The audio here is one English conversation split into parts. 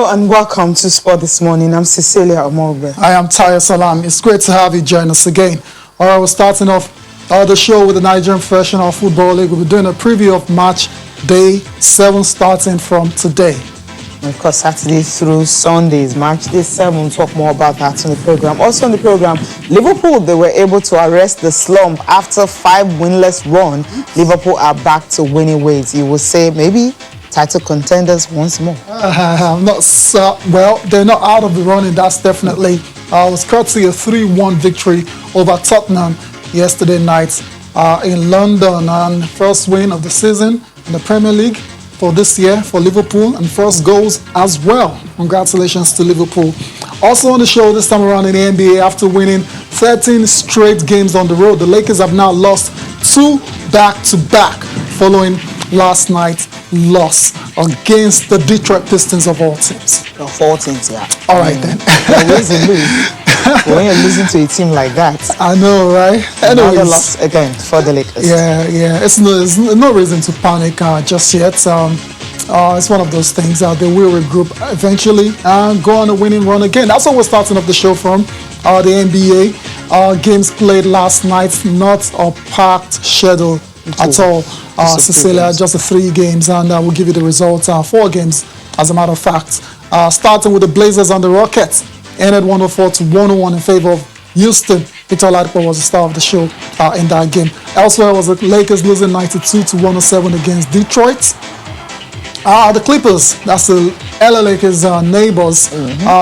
and welcome to Sport This Morning. I'm Cecilia Omogbe. I am Tayo Salam. It's great to have you join us again. All right, we're starting off the show with the Nigerian Professional Football League. We'll be doing a preview of match day 7 starting from today. Of course, Saturday through Sundays, match day 7. We'll talk more about that on the program. Also on the program, Liverpool, they were able to arrest the slump after 5 winless run. Liverpool are back to winning ways. You will say maybe title contenders once more. Well, they're not out of the running. That's definitely was courtesy a 3-1 victory over Tottenham yesterday night in London, and first win of the season in the Premier League for this year for Liverpool, and first goals as well. Congratulations to Liverpool. Also on the show this time around in the NBA, after winning 13 straight games on the road, the Lakers have now lost 2 back-to-back following last night's loss against the Detroit Pistons of all teams. Of all teams, yeah. All right then. When you're losing to a team like that, I know, right? Another loss again for the Lakers. Yeah. It's no reason to panic just yet. It's one of those things. They will regroup eventually and go on a winning run again. That's what we're starting off the show from. The NBA games played last night, not a packed schedule at all. Cecilia, just the 3 games, and we'll give you the results. 4 games, as a matter of fact. Starting with the Blazers and the Rockets, ended 104-101 in favor of Houston. Victor Oladipo was the star of the show in that game. Elsewhere was the Lakers losing 92-107 against Detroit. The Clippers, that's the LA Lakers neighbors,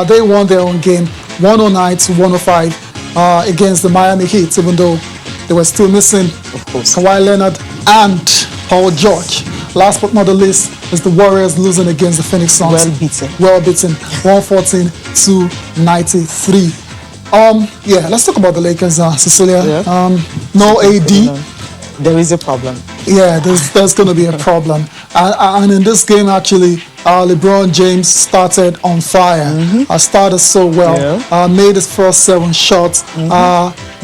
they won their own game 109-105 against the Miami Heat, even though they were still missing, of course, Kawhi Leonard and Paul George. Last but not the least is the Warriors losing against the Phoenix Suns. Well beaten, 114-93. Let's talk about the Lakers, Cecilia. No AD. There is a problem. Yeah, there's going to be a problem. And in this game, actually, LeBron James started on fire. Started so well. Made his first 7 shots.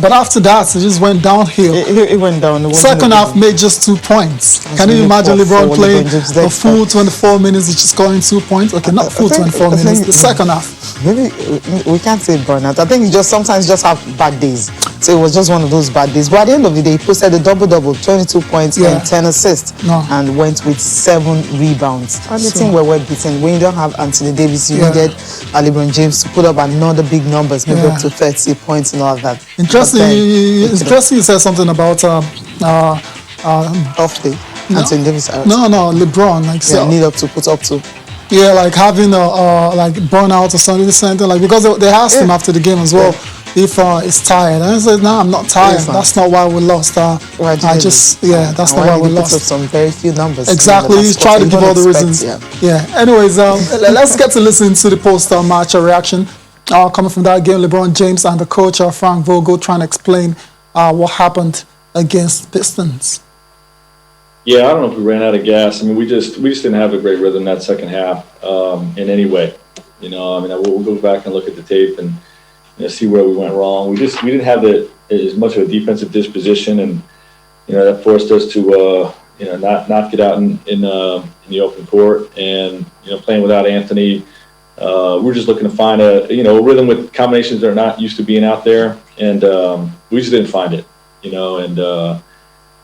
But after that, it just went downhill. It went down. Second half made just 2 points. Can you imagine LeBron playing a full 24 minutes, just scoring 2 points? Okay, not full 24 minutes, the second half. Maybe we can't say burnout. I think he sometimes have bad days. So it was just one of those bad days. But at the end of the day, he posted a double-double, 22 points and 10 assists, and went with 7 rebounds. And the team were well beaten. When you don't have Anthony Davis, you needed LeBron James to put up another big numbers, maybe up to 30 points and all that. Interesting you said something about off day. Anthony Davis out. No, LeBron. Need up to put up to. Yeah, like having like burnout or something like, because they asked him after the game as well if he's tired, and he said, "No, I'm not tired. That's not why we lost. That's not why we lost." Some very few numbers. Exactly. He's trying to give all the reasons. Anyways, let's get to listen to the post-match reaction coming from that game. LeBron James and the coach Frank Vogel trying to explain what happened against Pistons. Yeah, I don't know if we ran out of gas. I mean, we just didn't have a great rhythm that second half in any way. We'll go back and look at the tape and see where we went wrong. We didn't have as much of a defensive disposition, and that forced us to not get out in the open court, and playing without Anthony. We're just looking to find a rhythm with combinations that are not used to being out there, and we just didn't find it.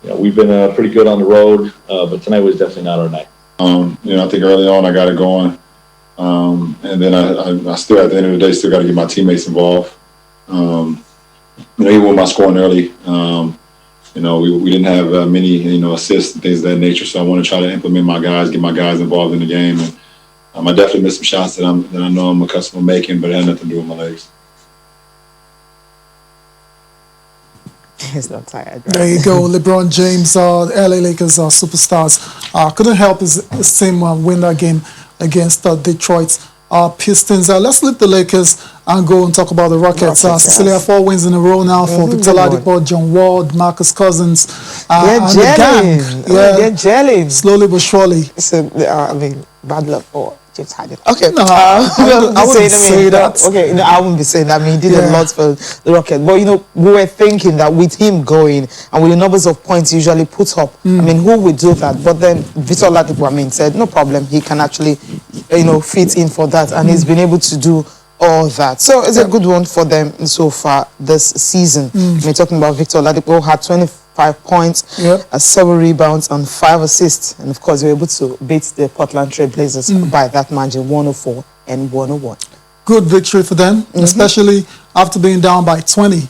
We've been pretty good on the road, but tonight was definitely not our night. I think early on I got it going, and then I still, at the end of the day, still got to get my teammates involved. Even with my scoring early, we didn't have many assists and things of that nature. So I want to try to implement my guys, get my guys involved in the game, and I definitely missed some shots that I know I'm accustomed to making, but it had nothing to do with my legs. He's not tired. There you go, LeBron James, LA Lakers superstars. Couldn't help his team win that game against Detroit Pistons. Let's leave the Lakers and go and talk about the Rockets. Cecilia, 4 wins in a row now for Victor Oladipo, John Wall, Marcus Cousins, and the gang. They're gelling. Slowly but surely. Bad luck for James Harden. Okay, no, I wouldn't say that. Okay, I wouldn't be saying that. He did a lot for the Rockets. But, we were thinking that with him going and with the numbers of points he usually puts up, who would do that? But then Victor Oladipo, said, no problem. He can actually fit in for that, and he's been able to do all that. So it's a good one for them so far this season. We're talking about Victor Oladipo, had 25 points, 7 rebounds, and 5 assists. And of course, they were able to beat the Portland Trail Blazers by that margin, 104 and 101. Good victory for them, especially after being down by 20.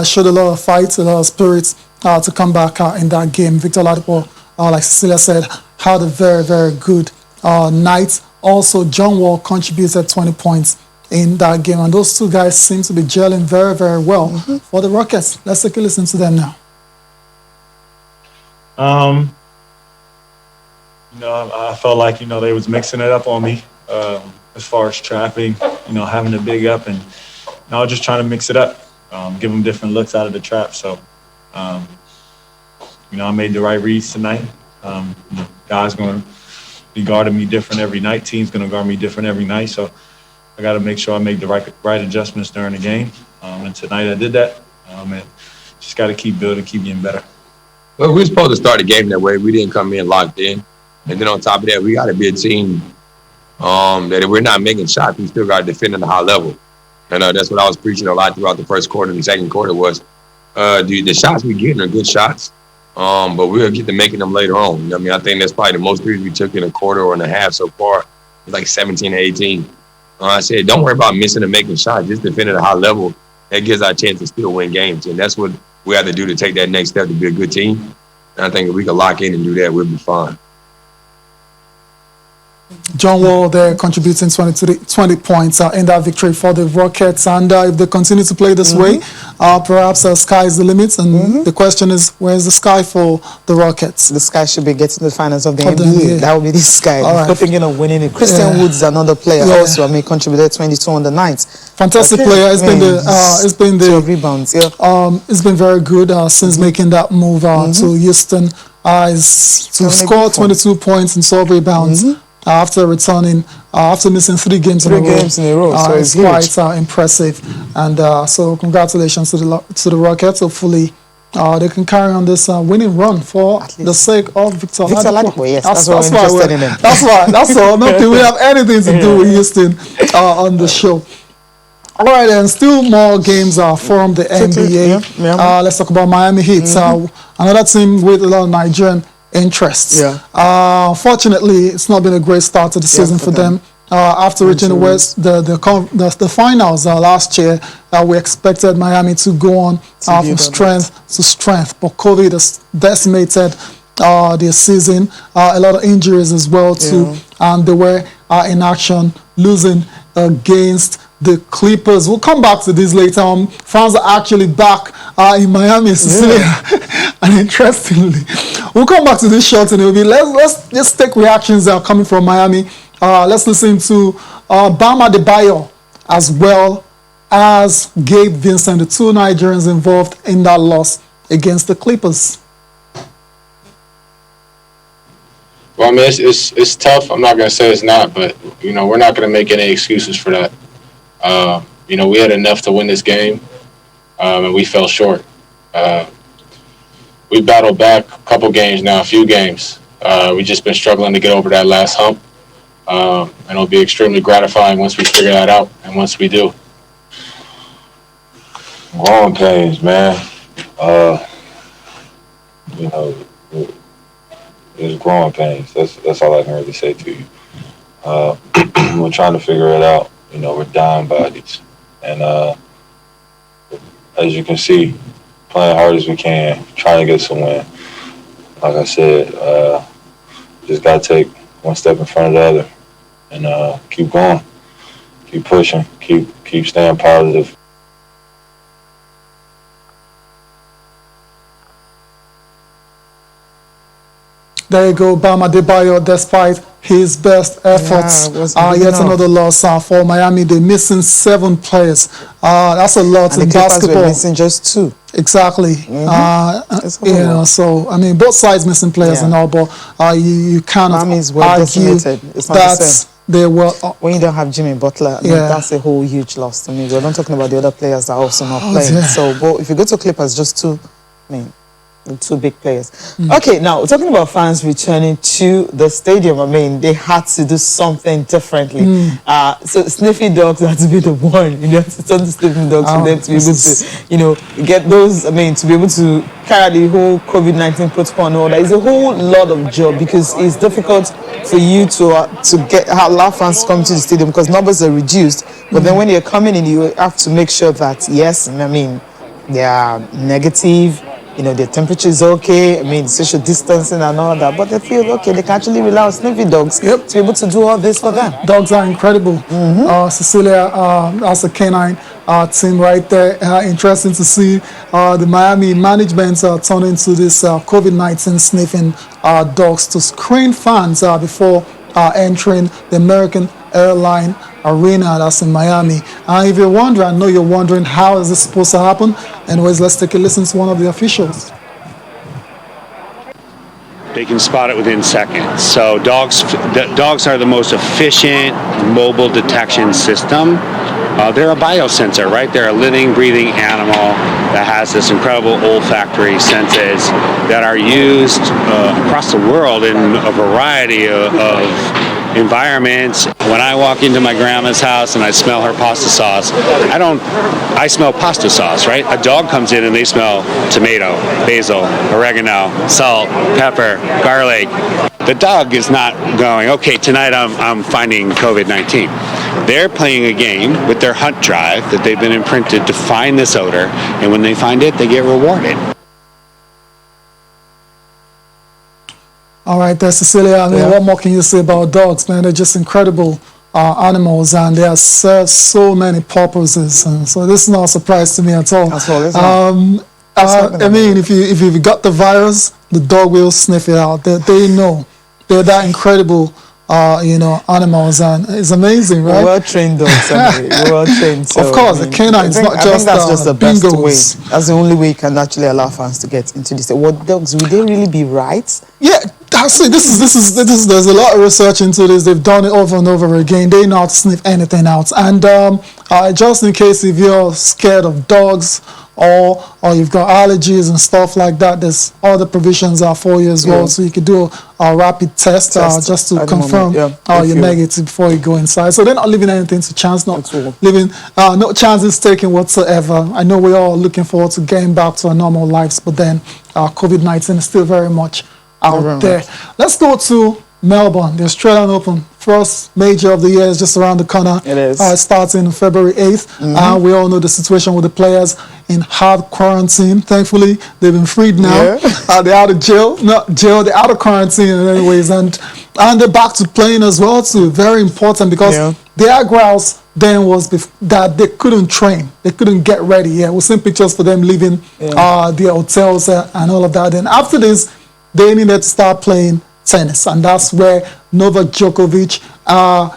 Showed a lot of fight, a lot of spirit to come back in that game. Victor Oladipo, like Cecilia said, had a very, very good night. Also, John Wall contributed 20 points in that game, and those two guys seem to be gelling very, very well for the Rockets. Let's take a listen to them now. I felt like they was mixing it up on me as far as trapping, having to big up, and I was just trying to mix it up, give them different looks out of the trap. So, I made the right reads tonight. Guys going to be guarding me different every night. Team's going to guard me different every night. So I got to make sure I make the right adjustments during the game. And tonight I did that. And just got to keep building, keep getting better. Well, we were supposed to start the game that way. We didn't come in locked in. And then on top of that, we got to be a team that if we're not making shots, we still got to defend at a high level. And that's what I was preaching a lot throughout the first quarter and the second quarter was the shots we getting are good shots. But we'll get to making them later on. I think that's probably the most threes we took in a quarter or and a half so far. It's like 17 to 18. I said, don't worry about missing and making shots. Just defend at a high level. That gives our a chance to still win games. And that's what we have to do to take that next step to be a good team. And I think if we can lock in and do that, we'll be fine. John Wall there contributing 20 points in that victory for the Rockets. And if they continue to play this way, perhaps the sky is the limit. And the question is, where's the sky for the Rockets? The sky should be getting to the finals of the NBA. That will be this guy. Right. Thinking of winning it. Christian Woods, another player, also contributed 22 on the night. Fantastic player. It's been the rebounds. It's been very good since making that move to Houston. To score 22 points and 12 rebounds. After returning, after missing 3 games in a row. So it's quite impressive. And so congratulations to the Rockets. Hopefully they can carry on this winning run for the sake of Victor Oladipo. Yes, that's why we're interested in him. That's all. Nothing we have anything to do with Houston on the show. All right, and still more games from the NBA. Let's talk about Miami Heat. Another team with a lot of Nigerian interests. Fortunately, it's not been a great start to the season for them. After reaching the finals last year, we expected Miami to go on from strength to strength, but COVID has decimated their season. A lot of injuries as well too, and they were in action, losing against the Clippers. We'll come back to this later on. Fans are actually back in Miami, Cecilia. And interestingly, we'll come back to this short and it'll be let's just take reactions that are coming from Miami. Let's listen to Bam Adebayo as well as Gabe Vincent, the 2 Nigerians involved in that loss against the Clippers. Well, I mean, it's tough. I'm not going to say it's not, but, we're not going to make any excuses for that. We had enough to win this game, and we fell short. We battled back a couple games now, a few games. We've just been struggling to get over that last hump, and it'll be extremely gratifying once we figure that out, and once we do. Growing pains, man. It's growing pains. That's all I can really say to you. We're trying to figure it out. We're dying bodies. And as you can see, playing hard as we can, trying to get some win. Like I said, just got to take one step in front of the other and keep going, keep pushing, keep staying positive. There you go, Bam Adebayo, despite his best efforts. Yet another loss for Miami. They're missing 7 players. That's a lot in basketball. We're missing just 2. Exactly. So I mean, both sides missing players and all, but you cannot argue that they were. When you don't have Jimmy Butler, I mean, that's a whole huge loss to me. We're not talking about the other players that are also not playing. So, but if you go to Clippers, just 2, I mean, Two big players. Okay, now talking about fans returning to the stadium, I mean, they had to do something differently. So Sniffy Dogs had to be the one, to turn the Sniffy Dogs for them to be able to, get those, to be able to carry the whole COVID-19 protocol and all that. It's a whole lot of job because it's difficult for you to get allow fans to come to the stadium because numbers are reduced. But then when you're coming in, you have to make sure that, yes, they are negative, their temperature is okay, social distancing and all that, but they feel okay, they can actually rely on Sniffy Dogs to be able to do all this for them. Dogs are incredible. Cecilia, that's a canine team right there. Interesting to see the Miami management turn into this COVID-19 sniffing dogs to screen fans before entering the American Airline Arena that's in Miami. If you're wondering, I know you're wondering, how is this supposed to happen? Anyways, let's take a listen to one of the officials. They can spot it within seconds. So dogs are the most efficient mobile detection system. They're a biosensor, right? They're a living, breathing animal that has this incredible olfactory senses that are used across the world in a variety of environments. When I walk into my grandma's house and I smell her pasta sauce, I smell pasta sauce, right? A dog comes in and they smell tomato, basil, oregano, salt, pepper, garlic. The dog is not going, okay, tonight I'm finding COVID-19. They're playing a game with their hunt drive that they've been imprinted to find this odor, and when they find it, they get rewarded. All right, there, Cecilia. What more can you say about dogs, man? They're just incredible animals, and they serve so many purposes. And so this is not a surprise to me at all. That's all. If you've got the virus, the dog will sniff it out. They know. They're that incredible, animals, and it's amazing, right? Well-trained dogs, well-trained. So, of course, the canines, not just that's just the best bingos. way. That's the only way you can actually allow fans to get into this. What dogs, would they really be right? Yeah, see, there's a lot of research into this. They've done it over and over again. They know how to sniff anything out. And just in case if you're scared of dogs or you've got allergies and stuff like that, there's other provisions for you as well. So you could do a rapid test just to confirm you're negative before you go inside. So they're not leaving anything to chance, not leaving no chances taken whatsoever. I know we're all looking forward to getting back to our normal lives, but then COVID-19 is still very much out there. Let's go to Melbourne, the Australian Open. First major of the year is just around the corner. It is. It starts in February 8th. We all know the situation with the players in hard quarantine. Thankfully, they've been freed now. They're out of jail. Not jail, they're out of quarantine anyways. And they're back to playing as well too. Very important because their grouse then was that they couldn't train. They couldn't get ready. We've seen pictures for them leaving their hotels and all of that. And after this, they needed to start playing tennis, and that's where Novak Djokovic,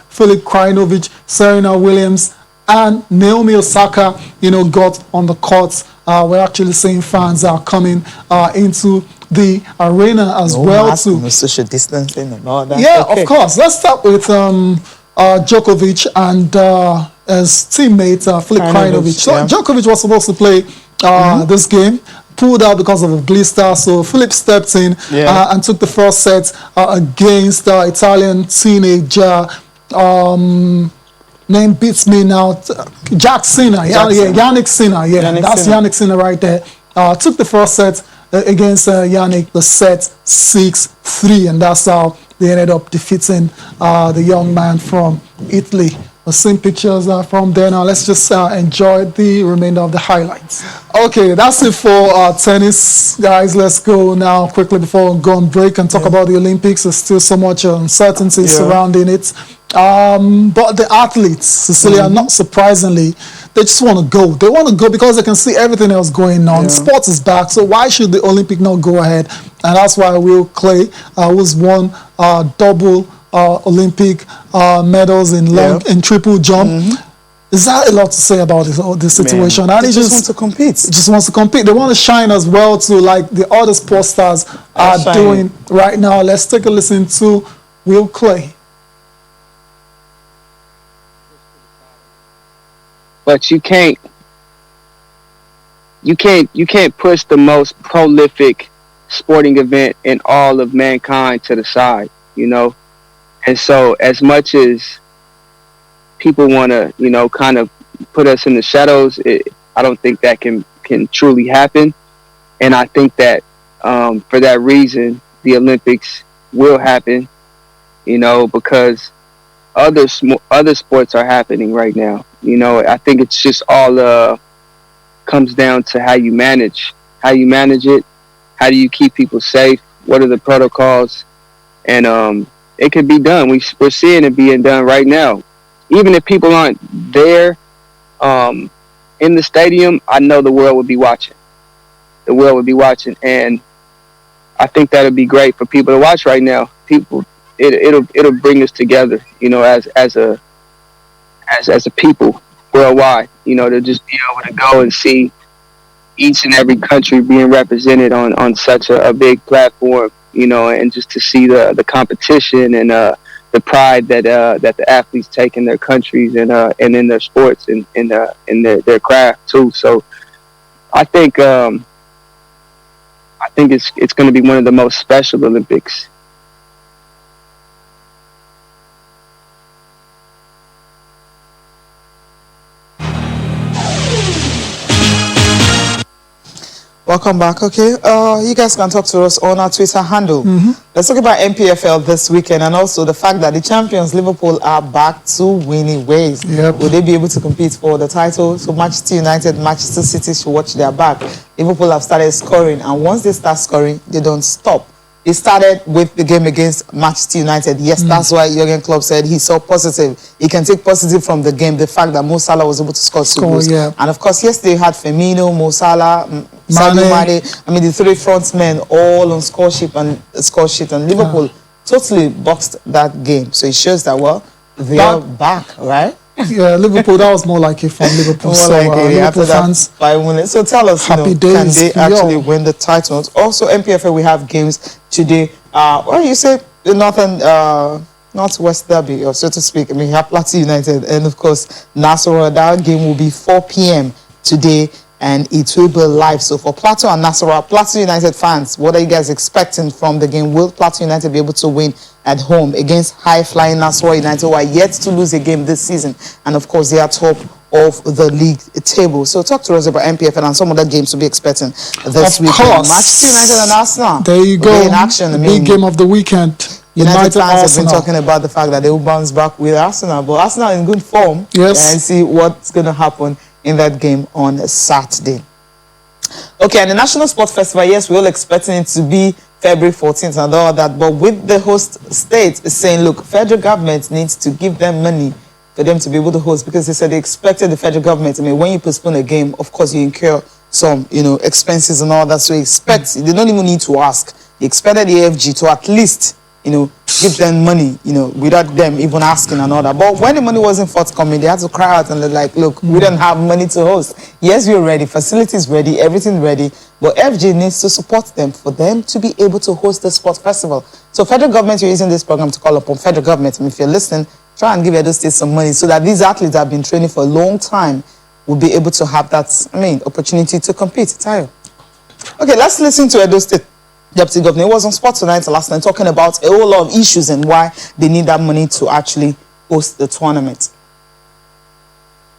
Filip Krajinovic, Serena Williams, and Naomi Osaka, got on the courts. We're actually seeing fans are coming into the arena as well too. No social distancing and all that. Yeah, of course. Let's start with Djokovic and his teammate Filip Krajinovic. So Djokovic was supposed to play this game, pulled out because of a blister, so Filip stepped in and took the first set against Italian teenager, name beats me now, Jack Sinner, Jannik Sinner, that's Jannik Sinner right there. Took the first set against Jannik, the set 6-3, and that's how they ended up defeating the young man from Italy. We've seen pictures from there. Now let's just enjoy the remainder of the highlights. Okay, that's it for tennis, guys. Let's go now quickly before we go on break and talk about the Olympics. There's still so much uncertainty surrounding it. But the athletes, Cecilia, not surprisingly, they just want to go. They want to go because they can see everything else going on. Sports is back, so why should the Olympic not go ahead? And that's why Will Clay, who's won double Olympic medals in triple jump. Is that a lot to say about this situation? And he just wants to compete. He just wants to compete. They want to shine as well too, like the other sports stars are doing right now. Let's take a listen to Will Clay. But you can't push the most prolific sporting event in all of mankind to the side, you know. And so as much as people want to, you know, kind of put us in the shadows, I don't think that can truly happen. And I think that for that reason, the Olympics will happen, you know, because other sports are happening right now. You know, I think it's just all comes down to how you manage it. How do you keep people safe? What are the protocols? And it could be done. We're seeing it being done right now. Even if people aren't there in the stadium, I know the world would be watching. The world would be watching, and I think that would be great for people to watch right now. It'll bring us together, you know, as a people worldwide. You know, to just be able to go and see each and every country being represented on such a big platform, you know, and just to see the competition and the pride that the athletes take in their countries and in their sports and in their craft too. So I think it's going to be one of the most special Olympics. Welcome back. Okay, you guys can talk to us on our Twitter handle. Let's talk about NPFL this weekend and also the fact that the champions Liverpool are back to winning ways. Yep. Will they be able to compete for the title? So Manchester United, Manchester City should watch their back. Liverpool have started scoring, and once they start scoring, they don't stop. It started with the game against Manchester United. Yes, that's why Jurgen Klopp said he saw positive. He can take positive from the game, the fact that Mo Salah was able to score 2 goals. Yeah. And of course, yesterday you had Firmino, Mo Salah, Sadio Mane. I mean, the 3 front men all on score sheet and Liverpool totally boxed that game. So it shows that, well, they are back, right? Yeah, Liverpool, that was more like it from Liverpool. More So, like it, Liverpool after that fans, 5 minutes. So tell us, happy you know, can days they to actually y'all. win the titles? Also, MPFA, we have games today. Well, you say the Northwest Derby, or so to speak. I mean, you have Plateau United, and of course, Nasarawa. That game will be 4 p.m. today, and it will be live. So for Plateau and Nasarawa, Plateau United fans, what are you guys expecting from the game? Will Plateau United be able to win at home against high-flying Nasarawa United, who are yet to lose a game this season? And of course, they are top of the league table. So talk to us about MPFL and some other games to be expecting this weekend. course. Manchester United and Arsenal. there you will go. be in action. I The mean, big game of the weekend. United fans have Arsenal. been talking about the fact that they will bounce back with Arsenal, but Arsenal in good form. Yes. And see what's going to happen in that game on Saturday. Okay, and the National Sports Festival, yes, we're all expecting it to be February 14th and all that, but with the host state saying, look, federal government needs to give them money for them to be able to host, because they said they expected the federal government. I mean, when you postpone a game, of course, you incur some, you know, expenses and all that. So you expect, they don't even need to ask. They expected the AFG to at least, you know, give them money, you know, without them even asking and all that. But when the money wasn't forthcoming, they had to cry out and they're like, look, we don't have money to host. Yes, we're ready, facilities ready, everything ready, but FG needs to support them for them to be able to host the sports festival. So federal government, you're using this program to call upon federal government, and if you're listening, try and give Edo State some money so that these athletes that have been training for a long time will be able to have that, opportunity to compete. Tayo. Okay, let's listen to Edo State Deputy Governor. He was on Sports Tonight last night talking about a whole lot of issues and why they need that money to actually host the tournament.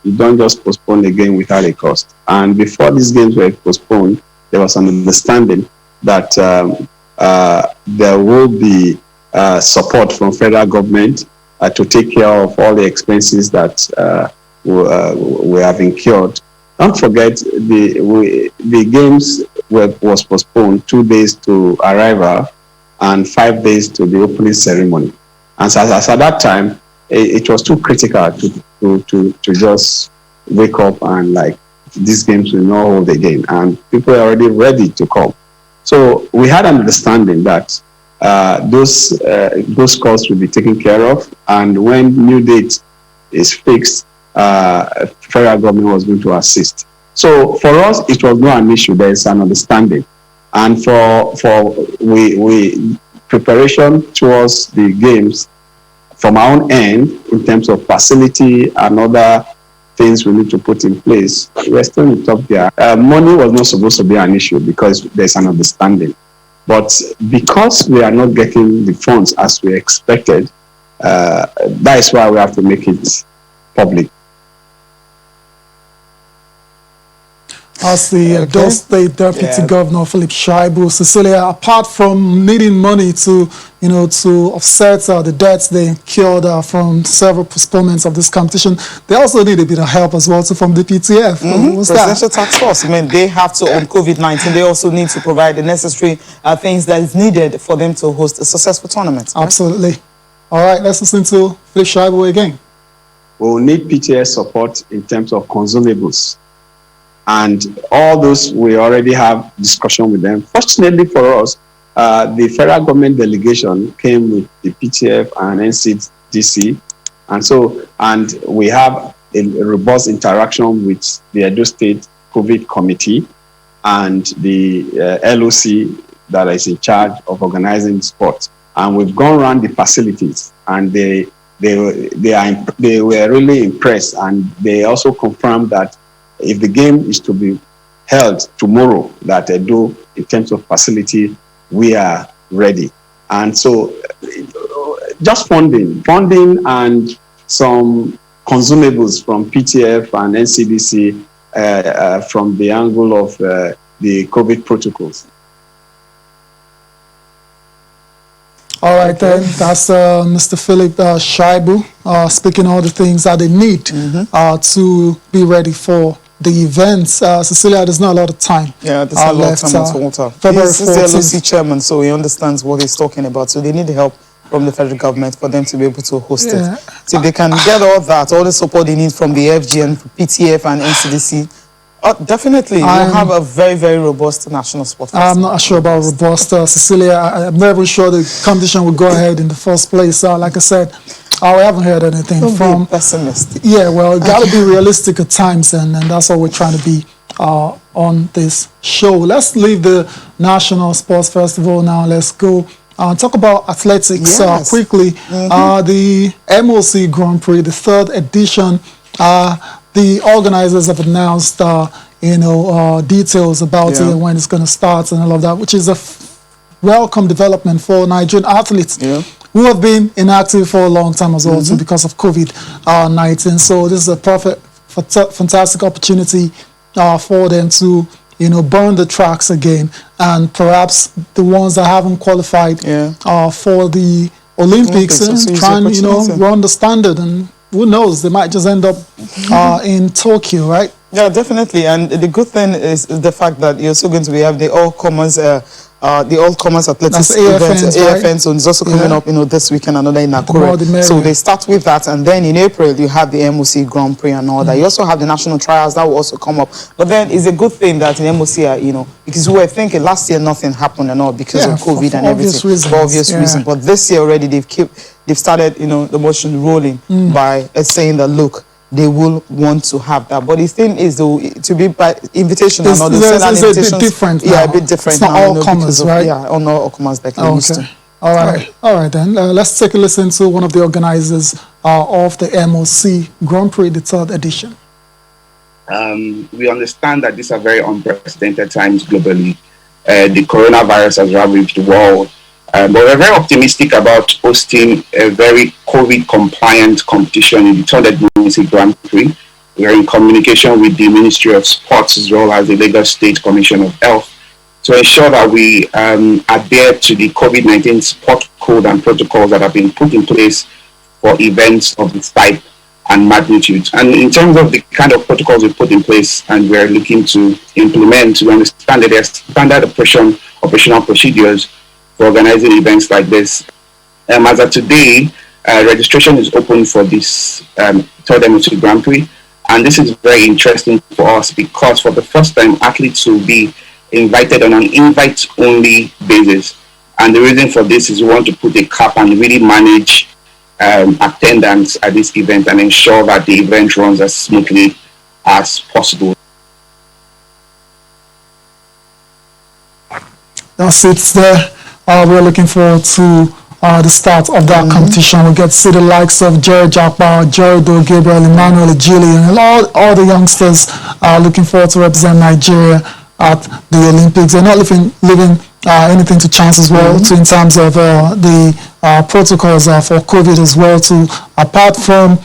You don't just postpone the game without a cost. And before these games were postponed, there was an understanding that there will be support from federal government to take care of all the expenses that we have incurred. Don't forget, the games was postponed 2 days to arrival and 5 days to the opening ceremony. And so as at that time, it was too critical to just wake up and like, these games will not hold again. And people are already ready to come. So we had an understanding that those costs will be taken care of. And when new date is fixed, federal government was going to assist. So for us, it was not an issue. There is an understanding, and for we preparation towards the games from our own end in terms of facility and other things we need to put in place. We're still in top gear. Money was not supposed to be an issue because there's an understanding. But because we are not getting the funds as we expected, that is why we have to make it public. As the Edo State Deputy Governor Philip Shaibu, Cecilia, apart from needing money to, to offset the debts they incurred from several postponements of this competition, they also need a bit of help as well from the PTF. What's Presidential that? Task Force. I mean, they have to, on COVID-19, they also need to provide the necessary things that is needed for them to host a successful tournament. Right? Absolutely. All right, let's listen to Philip Shaibu again. We will need PTF support in terms of consumables. And all those, we already have discussion with them. Fortunately for us, the federal government delegation came with the PTF and NCDC. And we have a robust interaction with the Edo State COVID Committee and the LOC that is in charge of organizing sports. And we've gone around the facilities, and they were really impressed, and they also confirmed that if the game is to be held tomorrow, that Edo, in terms of facility, we are ready. And so just funding and some consumables from PTF and NCDC from the angle of the COVID protocols. All right, then, that's Mr. Philip Shaibu speaking all the things that they need to be ready for the events. Cecilia, there's not a lot of time. Yeah, there's not a lot of time at all. He's the LOC chairman, so he understands what he's talking about. So they need the help from the federal government for them to be able to host it. So if they can get all the support they need from the FGN, PTF, and NCDC, definitely, we'll have a very, very robust national sport festival. I'm not sure about robust, Cecilia. I'm never sure the competition will go ahead in the first place. Like I said, we haven't heard anything from... Be pessimistic. Yeah, well, it got to be realistic at times, and that's what we're trying to be on this show. Let's leave the National Sports Festival now. Let's go talk about athletics quickly. The MOC Grand Prix, the 3rd edition, the organizers have announced, details about it, when it's going to start and all of that, which is a welcome development for Nigerian athletes who have been inactive for a long time as well, too, because of COVID-19. So this is a fantastic opportunity for them to, burn the tracks again, and perhaps the ones that haven't qualified for the Olympics and try and, run the standard, and who knows, they might just end up in Tokyo, right? Yeah, definitely. And the good thing is the fact that you're still going to have the all-comers athletics event, AFN, so it's also coming up, this weekend, another in Nakuru. So they start with that, and then in April you have the MOC Grand Prix and all that. You also have the national trials that will also come up. But then it's a good thing that in MOC, because we were thinking last year nothing happened and all because of COVID and everything, for obvious reasons. But this year already they've started, the motion rolling by saying that look, they will want to have that. But the thing is, though, to be by invitation and all this, it's a bit different now. Yeah, a bit different. It's not all comers, right? Yeah, all comers like they used to. All right then. Let's take a listen to one of the organizers of the MOC Grand Prix, the 3rd edition. We understand that these are very unprecedented times globally. The coronavirus has ravaged the world. But we're very optimistic about hosting a very COVID-compliant competition in the 3rd MOC Grand Prix. We are in communication with the Ministry of Sports as well as the Lagos State Commission of Health to ensure that we adhere to the COVID-19 sport code and protocols that have been put in place for events of this type and magnitude. And in terms of the kind of protocols we put in place and we're looking to implement, we understand that there's standard operational procedures for organizing events like this. As of today, registration is open for this 3rd MOC Grand Prix, and this is very interesting for us because for the first time, athletes will be invited on an invite-only basis. And the reason for this is we want to put a cap and really manage attendance at this event and ensure that the event runs as smoothly as possible. That's it there. We're looking forward to the start of that competition. We get to see the likes of Jerry Jakba, Jerido, Gabriel, Emmanuel Ejili, and all the youngsters looking forward to represent Nigeria at the Olympics. They're not leaving anything to chance as well, in terms of the protocols for COVID as well. Apart from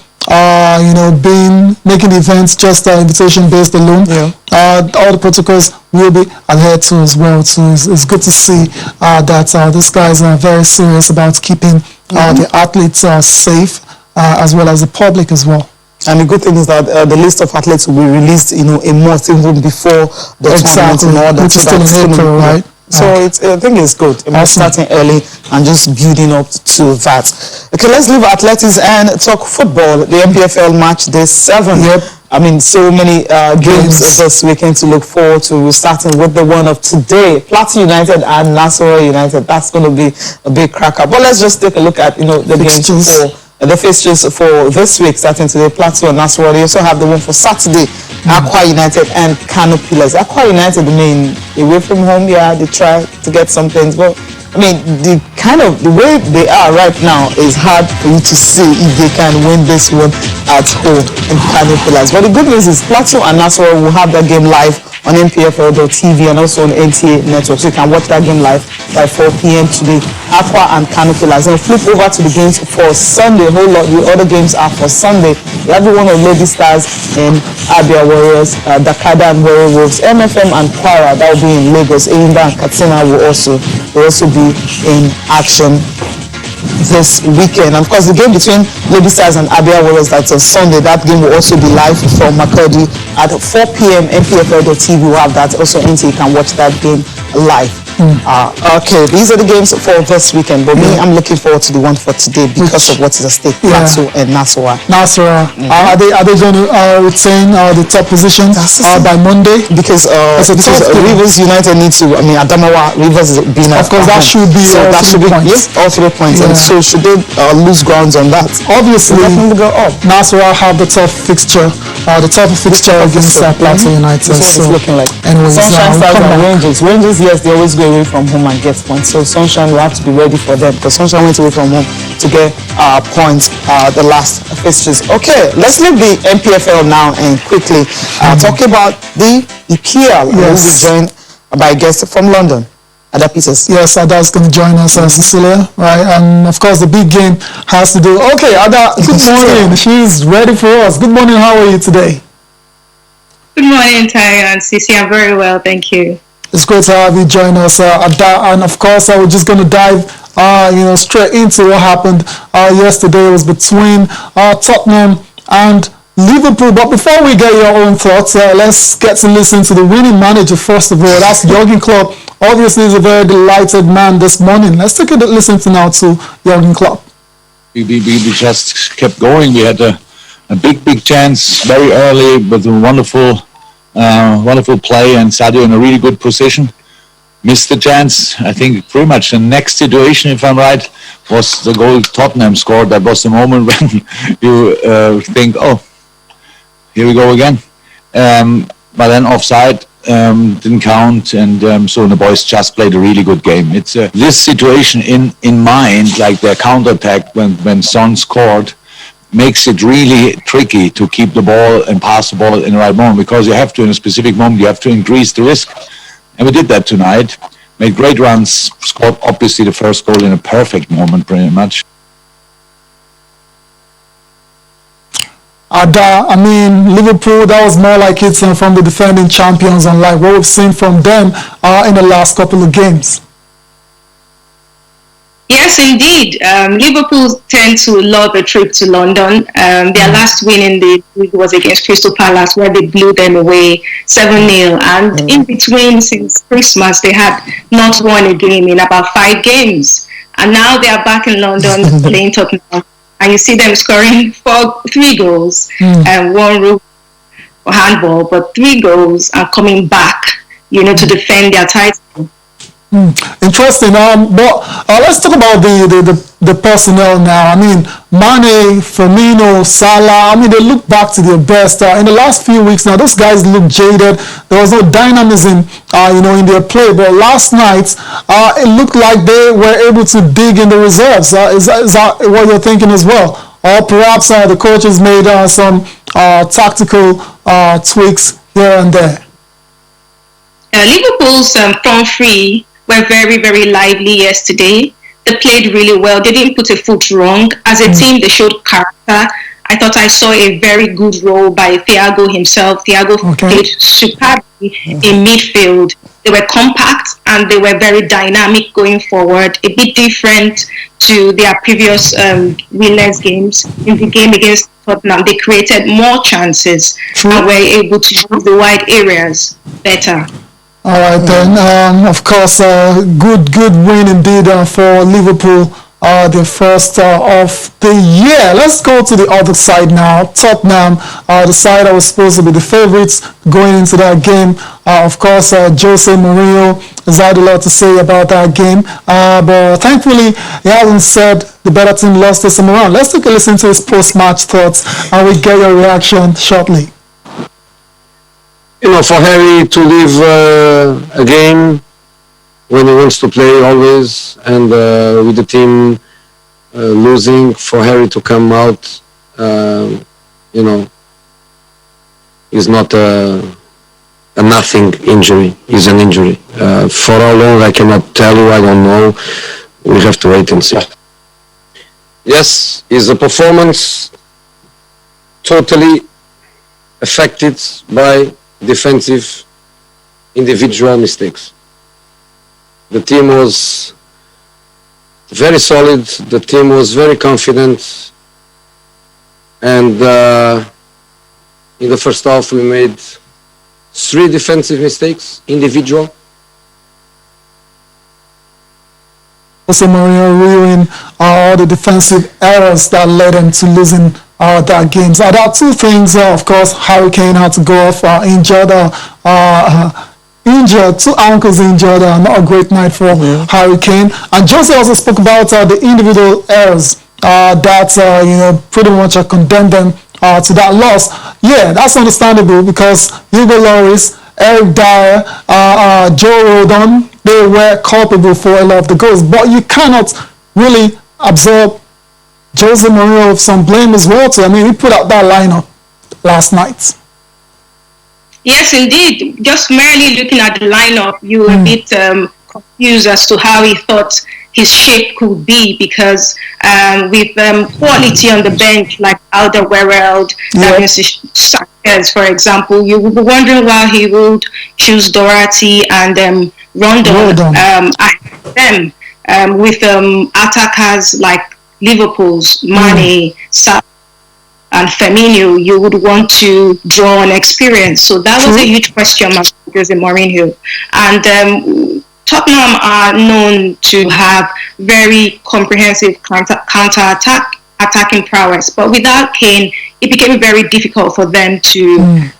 making the events just invitation based alone, all the protocols will be adhered to as well. So it's good to see that these guys are very serious about keeping the athletes safe, as well as the public as well. And the good thing is that the list of athletes will be released, a month even before the tournament in order. Which is still in April, right? So I think it's good. Starting early and just building up to that. Okay, let's leave athletics and talk football. The MPFL match day 7. Yep. I mean, so many games this weekend to look forward to. We're starting with the one of today, Plateau United and Nasarawa United. That's going to be a big cracker. But let's just take a look at the games for the fixtures for this week, starting today. Plateau and Nasarawa. They also have the one for Saturday, Akwa United and Kano Pillars. Akwa United, away from home, they try to get some things, but the way they are right now is hard for you to see if they can win this one at home in Kano Pillars. But the good news is Plateau and Nasarawa will have that game live on MPFL.tv and also on NTA Network. So you can watch that game live by 4 p.m. today. Aqua and Kano Pillars. And flip over to the games for Sunday. A whole lot. The other games are for Sunday. You have the one of Lady Stars and Abia Warriors, Dakada and Warrior Wolves, MFM and Kwara. That will be in Lagos. Eyimba and Katsina will also be in action this weekend. And of course, the game between Lady Stars and Abia Warriors, that's on Sunday. That game will also be live from Makurdi at 4 p.m. MPFL.tv will have that. Also, NTA can watch that game live. Okay, these are the games for this weekend. But I'm looking forward to the one for today because of what is at stake. Plateau and Nasarawa. Are they going to retain the top position by Monday? Because Rivers United needs to. Adamawa Rivers is being. Of course, that should be. So that should be all 3 points. And so should they lose grounds on that? Obviously, Nasarawa have the tough fixture. The tough fixture against Plateau United. So it's looking like. Anyways, Sunshine Stars and Rangers. Rangers, yes, they always go away from home and get points. So Sunshine will have to be ready for them because Sunshine went away from home to get points the last fixtures. Okay, let's leave the MPFL now and quickly talk about the EPL. We'll be joined by a guest from London. Ada Peters. Yes, Ada's going to join us, Cecilia, right? And of course, the big game has to do. Okay, Ada, good morning. She's ready for us. Good morning. How are you today? Good morning, Ty and Cici. I'm very well, thank you. It's great to have you join us, Ada. And of course, we're just going to dive, straight into what happened yesterday. It was between Tottenham and Liverpool. But before we get your own thoughts, let's get to listen to the winning manager first of all. That's Jurgen Klopp. Obviously, he's a very delighted man this morning. Let's take a listen to now to Jurgen Klopp. We just kept going. We had a big chance very early with a wonderful play and Sadio in a really good position. Missed the chance. I think pretty much the next situation, if I'm right, was the goal Tottenham scored. That was the moment when you think, oh, here we go again. But then offside didn't count, and so the boys just played a really good game. It's this situation in mind, like the counter-attack when Son scored, makes it really tricky to keep the ball and pass the ball in the right moment, because you have to, in a specific moment, you have to increase the risk. And we did that tonight. Made great runs, scored obviously the first goal in a perfect moment pretty much. Liverpool, that was more like it's from the defending champions, unlike what we've seen from them in the last couple of games. Yes, indeed. Liverpool tend to love a trip to London. Their last win in the league was against Crystal Palace, where they blew them away 7-0. And in between, since Christmas, they had not won a game in about 5 games. And now they are back in London playing Tottenham. And you see them scoring 3 goals and 1 rule for handball, but 3 goals and coming back, to defend their title. Interesting. But let's talk about the personnel now. Mane, Firmino, Salah. They look back to their best. In the last few weeks now, those guys look jaded. There was no dynamism, in their play. But last night, it looked like they were able to dig in the reserves. Is that what you're thinking as well? Or perhaps the coaches made some tactical tweaks here and there? Liverpool's front three were very, very lively yesterday. They played really well. They didn't put a foot wrong. As a team, they showed character. I thought I saw a very good role by Thiago himself. Thiago played superbly in midfield. They were compact and they were very dynamic going forward, a bit different to their previous winless games. In the game against Tottenham, they created more chances and were able to use the wide areas better. All right, then. Of course, good win indeed for Liverpool. The first of the year. Let's go to the other side now. Tottenham, the side that was supposed to be the favorites going into that game. Of course, Jose Mourinho has had a lot to say about that game. But thankfully, he hasn't said the better team lost this time around. Let's take a listen to his post-match thoughts and we'll get your reaction shortly. You know, for Harry to leave a game when he wants to play always, and with the team losing, for Harry to come out, you know, is not a nothing injury. It's an injury. For how long, I cannot tell you. I don't know. We have to wait and see. Yes, is a performance totally affected by defensive individual mistakes. The team was very solid, the team was very confident, and in the first half we made 3 defensive mistakes, individual. Also, Mourinho reviewing all the defensive errors that led them to losing that game. So there are 2 things, of course. Harry Kane had to go off injured, 2 ankles injured, not a great night for Harry Kane. And Jose also spoke about the individual errors that, you know, pretty much condemned them to that loss. Yeah, that's understandable because Hugo Lloris, Eric Dyer, Joe Rodon, they were culpable for a lot of the goals. But you cannot really absorb Jose Mourinho of some blame as well. I mean, he put out that lineup last night. Yes, indeed. Just merely looking at the lineup, you were a bit confused as to how he thought his shape could be because with quality on the bench like Alderweireld, Sanchez, for example, you would be wondering why he would choose Doherty and Rondon with attackers like Liverpool's Mane, Salah, and Firmino. You would want to draw on experience. So that was a huge question mark for Jose Mourinho. And Tottenham are known to have very comprehensive attacking prowess. But without Kane, it became very difficult for them to do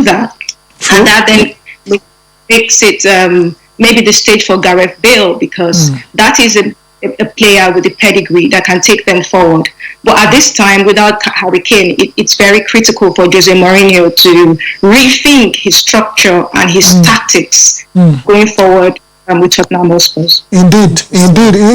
that. And that then makes it maybe the stage for Gareth Bale because that is a player with a pedigree that can take them forward. But at this time, without Harry Kane, it's very critical for Jose Mourinho to rethink his structure and his tactics going forward with Tottenham Hotspur. Indeed.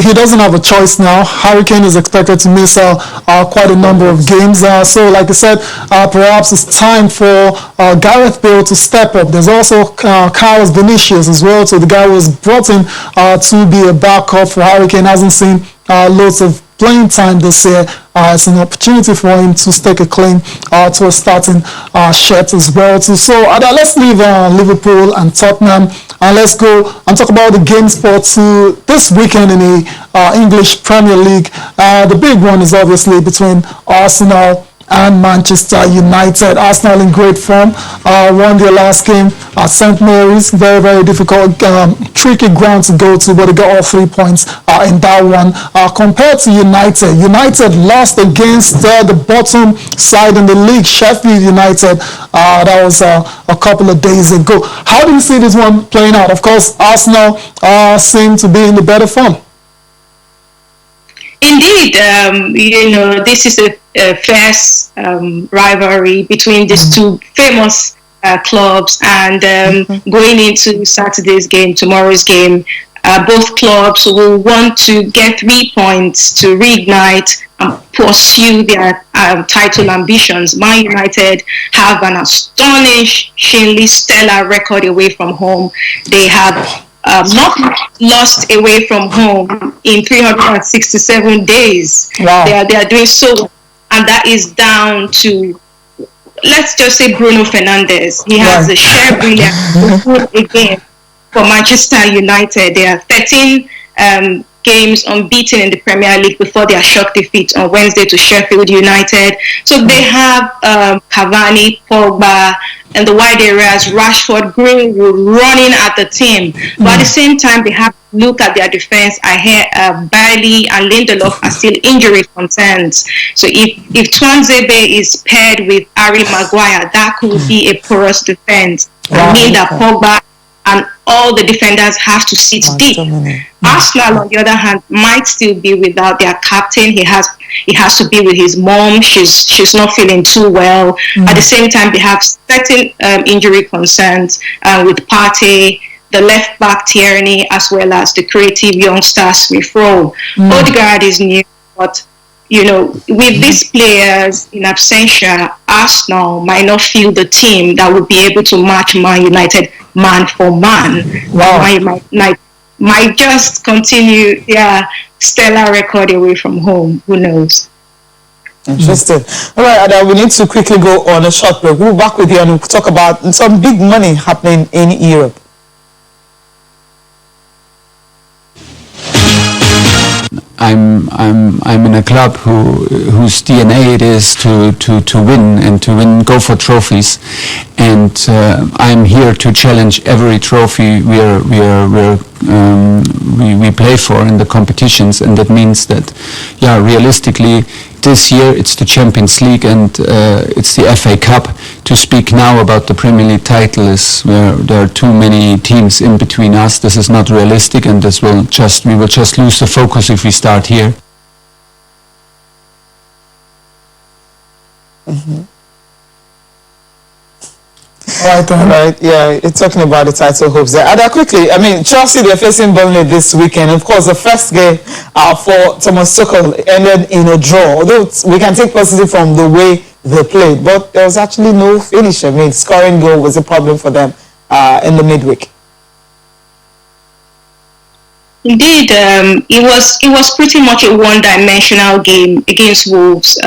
He doesn't have a choice now. Harry Kane is expected to miss quite a number of games. So, like I said, perhaps it's time for Gareth Bale to step up. There's also Carlos Vinicius as well. So the guy was brought in to be a backup for Harry Kane. Hasn't seen loads of playing time this year. It's an opportunity for him to stake a claim to a starting shirt as well. So let's leave Liverpool and Tottenham and let's go and talk about the game sports this weekend in the English Premier League. The big one is obviously between Arsenal and Manchester United. Arsenal in great form, won their last game at St. Mary's. Very, very difficult, tricky ground to go to, but they got all 3 points in that one. Compared to United, United lost against the bottom side in the league, Sheffield United. That was a couple of days ago. How do you see this one playing out? Of course, Arsenal seem to be in the better form. Indeed, this is a fierce rivalry between these 2 famous clubs, and going into Saturday's game, tomorrow's game, both clubs will want to get 3 points to reignite and pursue their title ambitions. Man United have an astonishingly stellar record away from home. They have not lost away from home in 367 days. Wow. They are doing so well. And that is down to, let's just say, Bruno Fernandes. He has a sheer brilliance again for Manchester United. They are 13 games unbeaten in the Premier League before their shock defeat on Wednesday to Sheffield United. So they have Cavani, Pogba, and the wide areas, Rashford, Greenwood running at the team. But at the same time, they have to look at their defense. I hear Bailey and Lindelof are still injury concerns. So if Tuanzebe is paired with Harry Maguire, that could be a porous defense. I mean that Pogba and all the defenders have to sit deep. Arsenal, on the other hand, might still be without their captain. He has to be with his mom. She's not feeling too well. At the same time, they have certain injury concerns with Partey, the left back Tierney, as well as the creative youngster Smith Rowe. Odegaard is new, but with these players in absentia, Arsenal might not feel the team that would be able to match Man United man for man. Man might just continue their stellar record away from home. Who knows? Interesting. All right, Ada, we need to quickly go on a short break. We'll be back with you and we'll talk about some big money happening in Europe. I'm in a club whose DNA it is to win and to go for trophies, and I'm here to challenge every trophy we play for in the competitions, and that means that, realistically, this year it's the Champions League and it's the FA Cup. To speak now about the Premier League title is where there are too many teams in between us. This is not realistic, and we will just lose the focus if we start here. All right, yeah, you're talking about the title hopes there. Ada, quickly, Chelsea, they're facing Burnley this weekend. Of course, the first game for Thomas Tuchel ended in a draw. Although we can take positive from the way they played, but there was actually no finish. Scoring goal was a problem for them in the midweek. Indeed, it was pretty much a one-dimensional game against Wolves.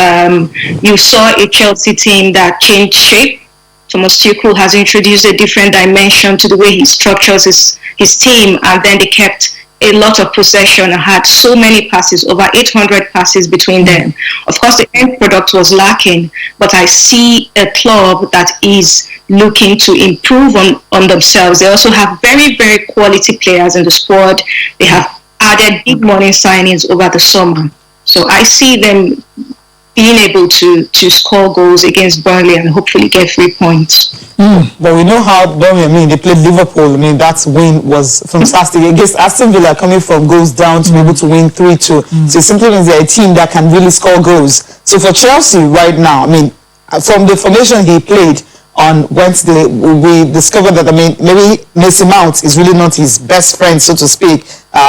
You saw a Chelsea team that changed shape. Thomas Tuchel has introduced a different dimension to the way he structures his team, and then they kept a lot of possession and had so many passes, over 800 passes between them. Of course, the end product was lacking, but I see a club that is looking to improve on themselves. They also have very, very quality players in the squad. They have added big money signings over the summer. So I see them being able to score goals against Burnley and hopefully get 3 points. But we know how Burnley, they played Liverpool. That win was fantastic against Aston Villa, coming from goals down to be able to win 3-2. So it simply means they're a team that can really score goals. So for Chelsea right now, from the formation he played on Wednesday, we discovered that, maybe Mason Mount is really not his best friend, so to speak.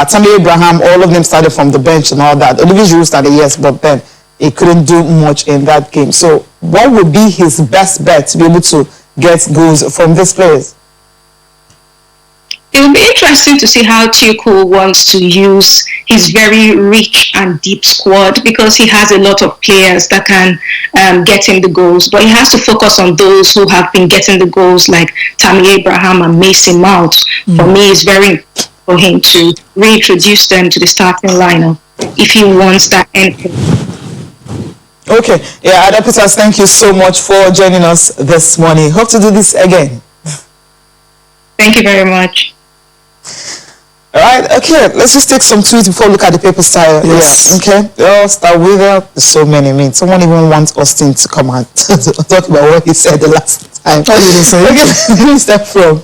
Tammy Abraham, all of them started from the bench and all that. Olivier Giroud started, yes, but then he couldn't do much in that game. So what would be his best bet to be able to get goals from these players? It will be interesting to see how Tuchel wants to use his very rich and deep squad, because he has a lot of players that can get him the goals. But he has to focus on those who have been getting the goals, like Tammy Abraham and Mason Mount. For me, it's very important for him to reintroduce them to the starting lineup if he wants that end. Okay, Ada Peters, thank you so much for joining us this morning. Hope to do this again. Thank you very much. All right, okay, let's just take some tweets before we look at the paper style. Yes. Okay, I'll start with there's so many. Someone even wants Austin to come and talk about what he said the last time. What did he say? Okay, let me start from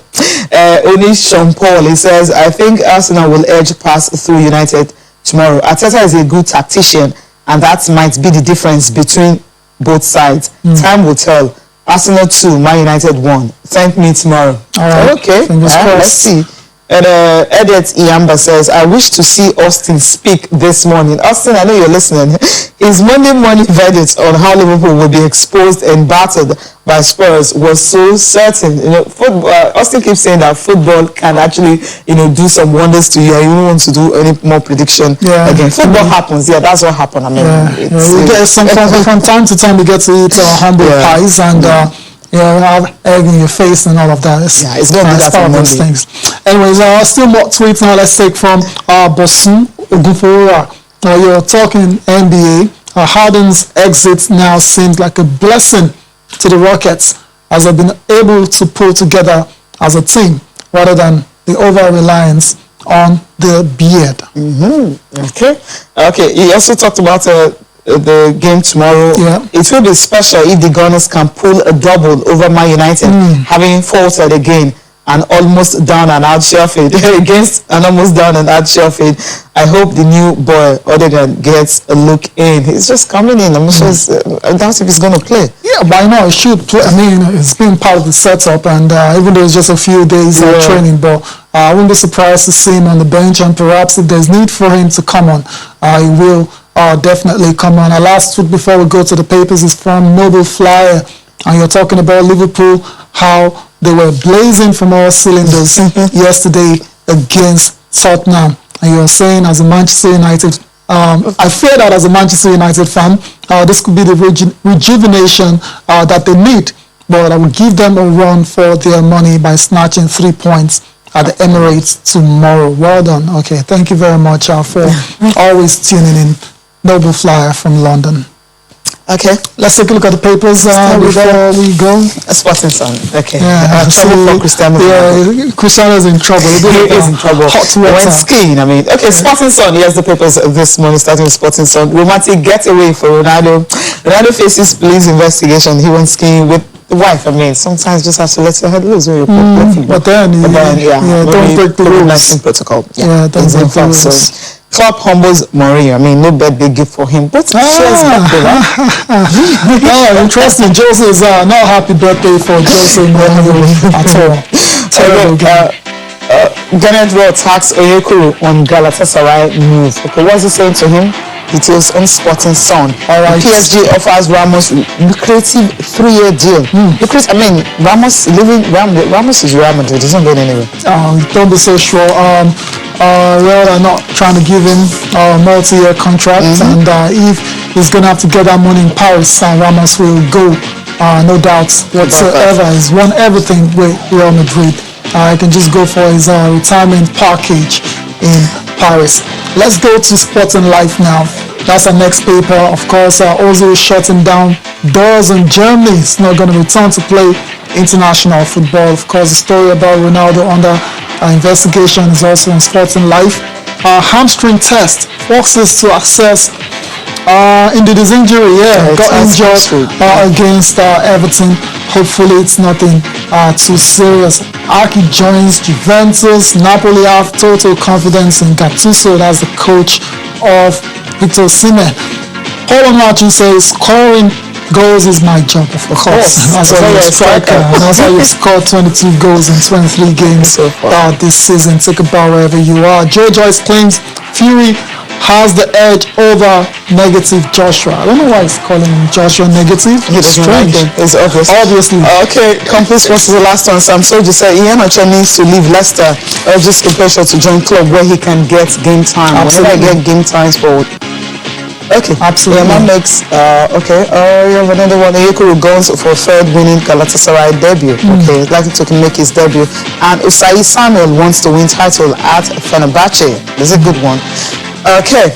Onish Sean Paul. He says, I think Arsenal will edge past through United tomorrow. Arteta is a good tactician, and that might be the difference between both sides. Time will tell. Arsenal 2, Man United 1. Thank me tomorrow. All right. Okay. Fingers crossed. Let's see. And Edith Iamba says, I wish to see Austin speak this morning. Austin, I know you're listening. His Monday morning verdict on how Liverpool will be exposed and battered by Spurs was so certain. You know, football, Austin keeps saying that football can actually, you know, do some wonders to you. You don't want to do any more prediction again. Football happens. Yeah, that's what happened. I mean, you get from time to time you get to eat humble pies and have egg in your face and all of that. It's going to do that for those things. Anyways, still more tweets now. Let's take from Bosun Ogunfowora. You're talking NBA. Harden's exit now seems like a blessing to the Rockets as they've been able to pull together as a team rather than the over-reliance on the beard. Okay. He also talked about the game tomorrow. It will be special if the Gunners can pull a double over Man United, having faltered again and almost down and out Sheffield against an almost down and out Sheffield. I hope the new boy Odegaard gets a look in. He's just coming in. I'm sure I doubt if he's going to play. Yeah, by now he should play. I mean, it's been part of the setup, and even though it's just a few days of training, but I wouldn't be surprised to see him on the bench, and perhaps if there's need for him to come on, he will definitely come on. Our last tweet before we go to the papers is from Noble Flyer, and you're talking about Liverpool, how they were blazing from all cylinders yesterday against Tottenham. And you're saying, as a Manchester United, I fear that as a Manchester United fan, this could be the rejuvenation that they need. But I will give them a run for their money by snatching 3 points at the Emirates tomorrow. Well done. Okay, thank you very much for always tuning in. Noble Flyer from London. Okay, let's take a look at the papers before we go. Sporting Sun. Okay. Trouble for Cristiano. Yeah, Cristiano's in trouble. He is in trouble. Hot water. Went skiing. I mean, okay. Sporting Sun. Here's the papers this morning, starting with Sporting Sun. Romantic getaway for Ronaldo. Ronaldo faces police investigation. He went skiing with the wife. I mean, sometimes just have to let your head loose when you're but then don't break the rules. Protocol. Yeah, don't break the rules. Club humbles Mourinho. I mean, no birthday gift for him, but shares birthday, right? Interesting. Jose is not happy birthday for Jose Mourinho at all. Terrible guy. Garnet Rowe attacks Oyekuru on Galatasaray move. Okay, what's he saying to him? Details on Sporting Sun. All right. PSG offers Ramos lucrative 3-year deal. I mean, Ramos is Real Madrid. He's not going anywhere. Don't be so sure. Real are not trying to give him a multi-year contract, and if he's going to have to get that money in Paris, Ramos will go. No doubt whatsoever. He's won everything with Real Madrid. He can just go for his retirement package in Paris. Let's go to Sporting Life now. That's our next paper. Of course, Ozil is shutting down doors in Germany. He's not going to return to play international football. Of course, the story about Ronaldo under investigation is also in Sporting Life. Hamstring test forces to access into this injury. Got injured against Everton. Hopefully it's nothing too serious. Aki joins Juventus. Napoli have total confidence in Gattuso. That's the coach of Victor Osimhen. Paul Onachi says scoring goals is my job, of course. That's why you're a striker. That's why you've scored 22 goals in 23 games this season. Take a bow wherever you are. Joe Joyce claims Fury has the edge over negative Joshua. I don't know why he's calling him Joshua negative. It's strange. It's obvious. Obviously. Okay, complete sports is the last one. Sam Soji said Ian Ocha needs to leave Leicester. Urges Compensha to join club where he can get game time. Absolutely. Get game times for. Okay, absolutely. That makes you have another one. Oyekuru goes for third winning Galatasaray debut. Okay, likely to make his debut. And Usai Samuel wants to win title at Fenerbahce. This is a good one. Okay,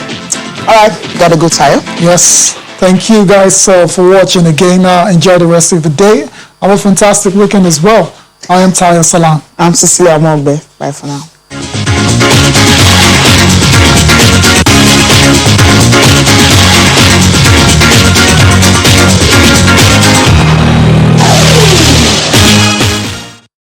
all right, gotta go, Tayo. Yes, thank you guys for watching again. Enjoy the rest of the day. Have a fantastic weekend as well. I am Tayo Salam. I'm Cecilia Mogbe. Bye for now.